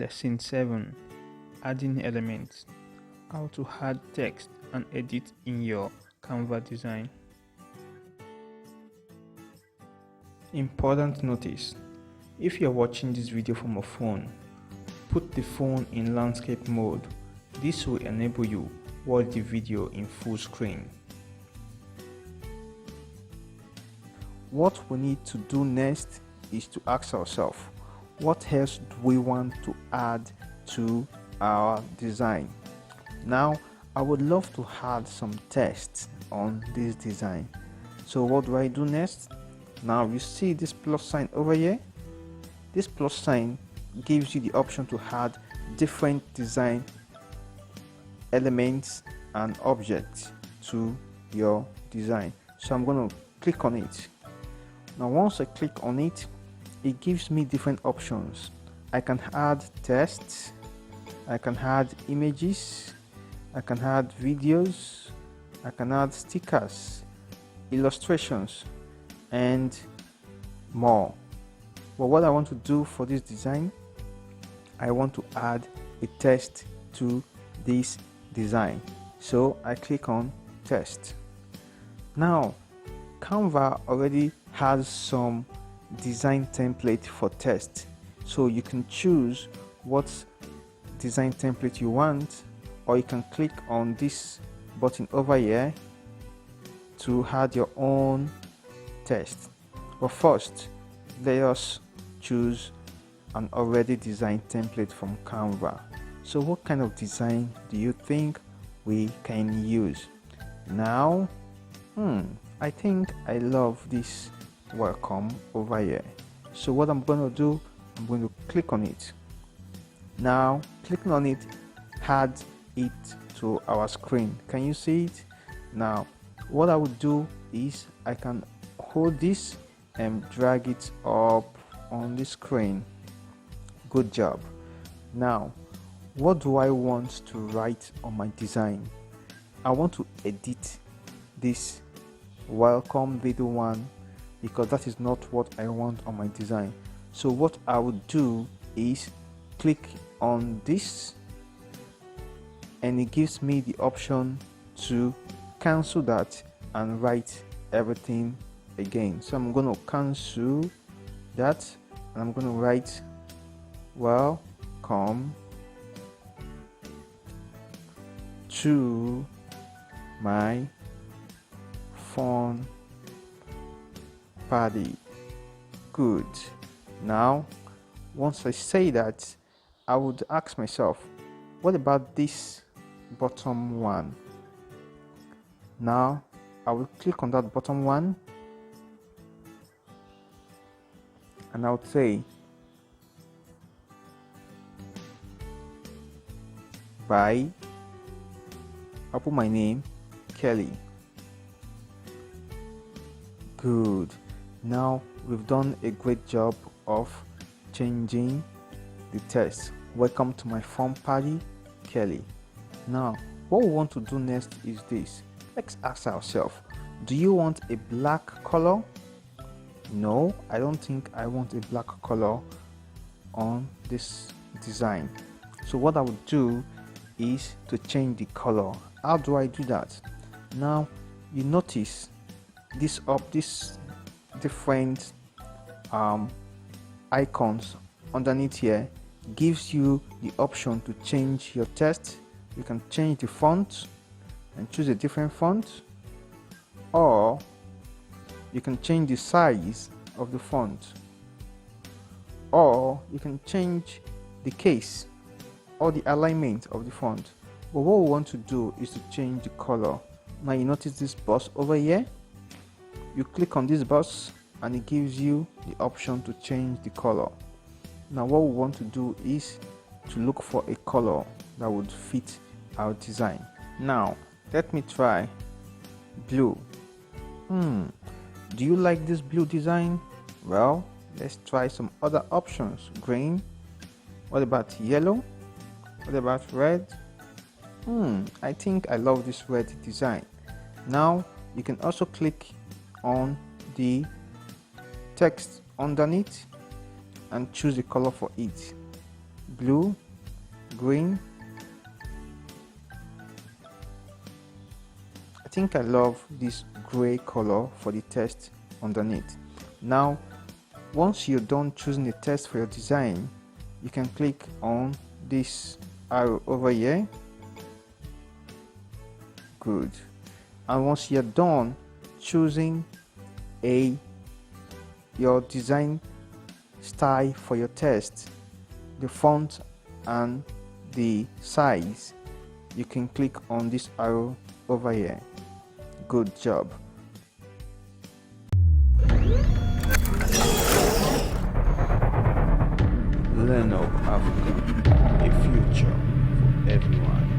Lesson 7. Adding elements. How to add text and edit in your Canva design. Important notice: if you're watching this video from a phone, put the phone in landscape mode. This will enable you watch the video in full screen. What we need to do next is to ask ourselves, what else do we want to add to our design? Now, I would love to add some text on this design. So what do I do next? Now you see this plus sign over here. This plus sign gives you the option to add different design elements and objects to your design. So I'm going to click on it. Now once I click on it, it gives me different options. I can add text, I can add images, I can add videos, I can add stickers, illustrations, and more. But what I want to do for this design, I want to add a text to this design. So I click on text. Now Canva already has some design template for text, so you can choose what design template you want, or you can click on this button over here to add your own text. But first, let us choose an already designed template from Canva. So what kind of design do you think we can use? Now I think I love this welcome over here. So what I'm going to do, I'm going to click on it. Now clicking on it adds it to our screen. Can you see it? Now what I would do is I can hold this and drag it up on the screen. Good job. Now what do I want to write on my design? I want to edit this welcome little one, because that is not what I want on my design. So what I would do is click on this, and it gives me the option to cancel that and write everything again. So I'm going to cancel that, and I'm going to write welcome to my fun party. Good. Now once I say that, I would ask myself, what about this bottom one? Now I will click on that bottom one, and I would say bye. I'll put my name, Kelly. Good. Now we've done a great job of changing the text. Welcome to my fun party, Kelly. Now what we want to do next is this. Let's ask ourselves, do you want a black color? No, I don't think I want a black color on this design. So what I would do is to change the color. How do I do that? Now you notice this different icons underneath here gives you the option to change your text. You can change the font and choose a different font, or you can change the size of the font, or you can change the case or the alignment of the font. But what we want to do is to change the color. Now you notice this box over here. You click on this box and it gives you the option to change the color. Now what we want to do is to look for a color that would fit our design. Now let me try blue. Do you like this blue design? Well, let's try some other options. Green. What about yellow? What about red? I think I love this red design. Now you can also click on the text underneath and choose a color for it. blue, green. I think I love this gray color for the text underneath. Now, once you're done choosing the text for your design, you can click on this arrow over here. Good. And once you're done choosing your design style for your text, the font and the size, you can click on this arrow over here. Good job. LearnHub.Africa, a future for everyone.